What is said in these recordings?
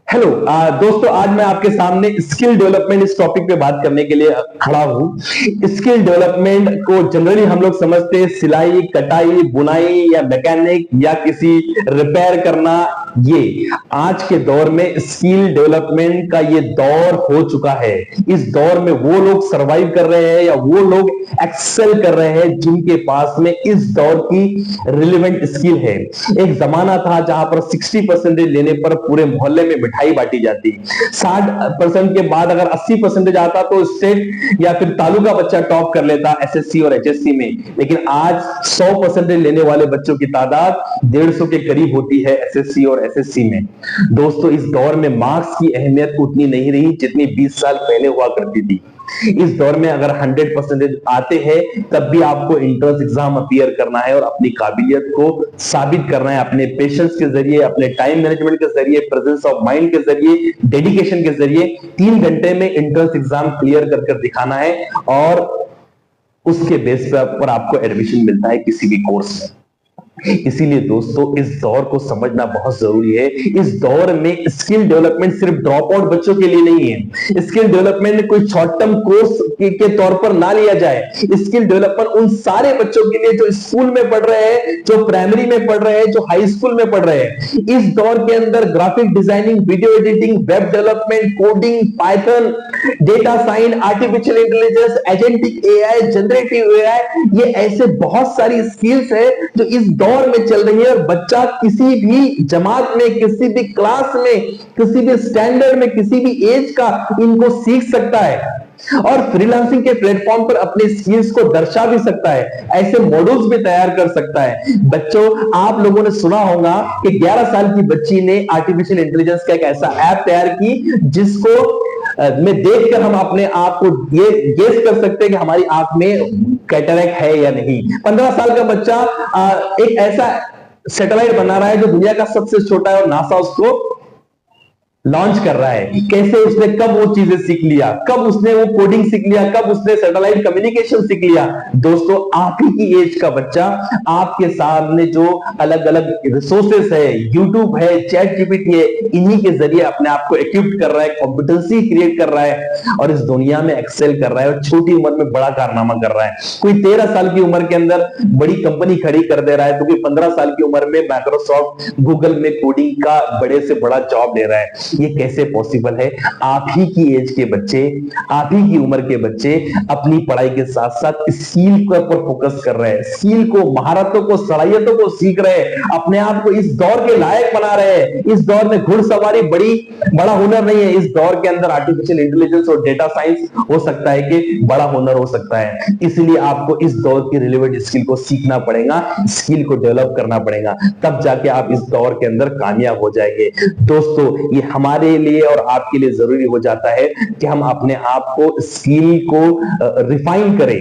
Hello दोस्तों, आज मैं आपके सामने स्किल डेवलपमेंट इस टॉपिक पे बात करने के लिए खड़ा हूँ। स्किल डेवलपमेंट को जनरली हम लोग समझते हैं सिलाई, कटाई, बुनाई या मैकेनिक या किसी रिपेयर करना। ये आज के दौर में स्किल डेवलपमेंट का ये दौर हो चुका है। इस दौर में वो लोग सरवाइव कर रहे हैं या वो लोग एक्सेल कर रहे हैं जिनके पास में इस दौर की रिलेवेंट स्किल है। एक जमाना था जहां पर 60% लेने पर पूरे मोहल्ले में मिठाई बांटी जाती। 60% के बाद अगर 80% आता तो स्टेट या फिर तालुका बच्चा टॉप कर लेता एसएससी और एचएससी में। लेकिन आज 100% लेने वाले बच्चों की तादाद 150 के करीब होती है एसएससी और एसएससी में। दोस्तों, इस दौर में मार्क्स की अहमियत उतनी नहीं रही जितनी 20 साल पहले हुआ करती थी। इस दौर में अगर 100% आते हैं तब भी आपको एंट्रेंस एग्जाम अपीयर करना है और अपनी काबिलियत को साबित करना है अपने पेशेंस के जरिए, अपने टाइम मैनेजमेंट के जरिए, प्रेजेंस ऑफ माइंड के जरिए, डेडिकेशन के जरिए 3 घंटे में एंट्रेंस एग्जाम क्लियर कर दिखाना है और उसके बेस पर आपको एडमिशन मिलता है किसी भी कोर्स में। इसीलिए दोस्तों, इस दौर को समझना बहुत जरूरी है। इस दौर में स्किल डेवलपमेंट सिर्फ ड्रॉप आउट बच्चों के लिए नहीं है। स्किल डेवलपमेंट कोई शॉर्ट टर्म कोर्स के तौर पर ना लिया जाए। स्किल डेवलपमेंट उन सारे बच्चों के लिए जो स्कूल में पढ़ रहे हैं, जो प्राइमरी में पढ़ रहे हैं, जो हाई स्कूल में पढ़ रहे हैं। इस दौर के अंदर graphic designing, video editing, web development, coding, Python, data science, artificial intelligence, agentic AI, generative AI, ये ऐसे बहुत सारी स्किल्स है जो इस दौर में चल रही है। और बच्चा किसी भी जमात में, किसी भी क्लास में, किसी भी स्टैंडर्ड में, किसी भी एज का इनको सीख सकता है और फ्रीलांसिंग के प्लेटफॉर्म पर अपने स्किल्स को दर्शा भी सकता है। ऐसे मॉड्यूल्स भी तैयार कर सकता है। बच्चों, आप लोगों ने सुना होगा कि 11 साल की बच्ची ने आर्टिफिशियल इंटेलिजेंस का एक ऐसा ऐप तैयार की जिसको में देखकर हम अपने आप को ये गेस कर सकते हैं कि हमारी आंख में कैटरैक्ट है या नहीं। 15 साल का बच्चा एक ऐसा सैटेलाइट बना रहा है जो दुनिया का सबसे छोटा है और नासा उसको लॉन्च कर रहा है। कैसे उसने, कब वो चीजें सीख लिया, कब उसने वो कोडिंग सीख लिया, कब उसने सैटेलाइट कम्युनिकेशन सीख लिया। दोस्तों, आप ही की एज का बच्चा आपके सामने जो अलग अलग रिसोर्सेस है, यूट्यूब है, चैट जीपीटी है, इन्हीं के जरिए अपने आप को इक्विप्ड कर रहा है, कॉम्पिटेंसी क्रिएट कर रहा है और इस दुनिया में एक्सेल कर रहा है और छोटी उम्र में बड़ा कारनामा कर रहा है। कोई 13 साल की उम्र के अंदर बड़ी कंपनी खड़ी कर दे रहा है तो कोई 15 साल की उम्र में माइक्रोसॉफ्ट, गूगल में कोडिंग का बड़े से बड़ा जॉब ले रहा है। ये कैसे पॉसिबल है? आप ही की एज के बच्चे, आप ही की उम्र के बच्चे अपनी पढ़ाई के साथ साथ स्किल के ऊपर फोकस कर रहे हैं, स्किल को, महारतों को, सलाहियतों को सीख रहे हैं, अपने आप को इस दौर के लायक बना रहे हैं। इस दौर में घुड़सवारी बड़ा हुनर नहीं है। इस दौर के अंदर आर्टिफिशियल इंटेलिजेंस और डेटा साइंस हो सकता है कि बड़ा हुनर हो सकता है। इसलिए आपको इस दौर की रिलेवेंट स्किल को सीखना पड़ेगा, स्किल को डेवलप करना पड़ेगा, तब जाके आप इस दौर के अंदर कामयाब हो जाएंगे। दोस्तों, ये हमारे लिए और आपके लिए जरूरी हो जाता है कि हम अपने आप को, स्किल को रिफाइन करें।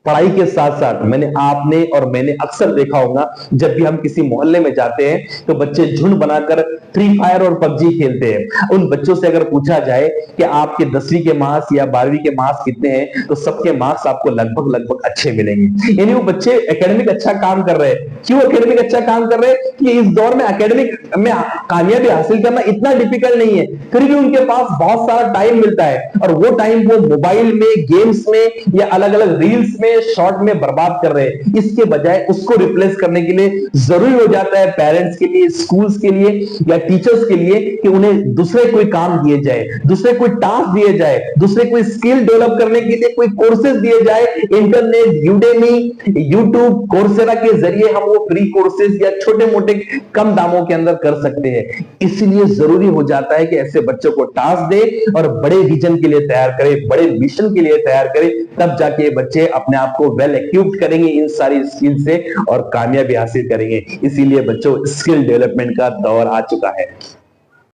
पढ़ाई के साथ साथ आपने और मैंने अक्सर देखा होगा, जब भी हम किसी मोहल्ले में जाते हैं तो बच्चे झुंड बनाकर फ्री फायर और पबजी खेलते हैं। उन बच्चों से अगर पूछा जाए कि आपके 10वीं के मार्क्स या 12वीं के मार्क्स कितने हैं, तो सबके मार्क्स आपको लगभग अच्छे मिलेंगे। यानी वो बच्चे एकेडमिक अच्छा काम कर रहे हैं। क्यों एकेडमिक अच्छा काम कर रहे हैं? कि इस दौर में एकेडमिक में कामयाबी हासिल करना इतना डिफिकल्ट नहीं है, फिर भी उनके पास बहुत सारा टाइम मिलता है और वो टाइम वो मोबाइल में, गेम्स में या अलग अलग रील्स में, शॉर्ट में बर्बाद कर रहे हैं। इसके बजाय उसको रिप्लेस करने के लिए जरूरी हो जाता है पेरेंट्स के लिए, स्कूल्स के लिए या टीचर्स के लिए कि उन्हें दूसरे कोई काम दिए जाए, दूसरे कोई टास्क दिए जाए, दूसरे कोई स्किल डेवलप करने के लिए कोई कोर्सेज दिए जाए। इंटरनेट, यूडेमी, यूट्यूब, कोर्सेरा के जरिए हम वो फ्री कोर्सेज या छोटे मोटे कम दामों के अंदर कर सकते हैं। इसलिए जरूरी हो जाता है कि ऐसे बच्चों को टास्क दे और बड़े विजन के लिए तैयार करें, बड़े मिशन के लिए तैयार करें, तब जाके बच्चे अपने आप को वेल इक्विप्ड करेंगे इन सारी स्किल से और कामयाबी हासिल करेंगे। इसीलिए बच्चों, स्किल डेवलपमेंट का दौर आ चुका है।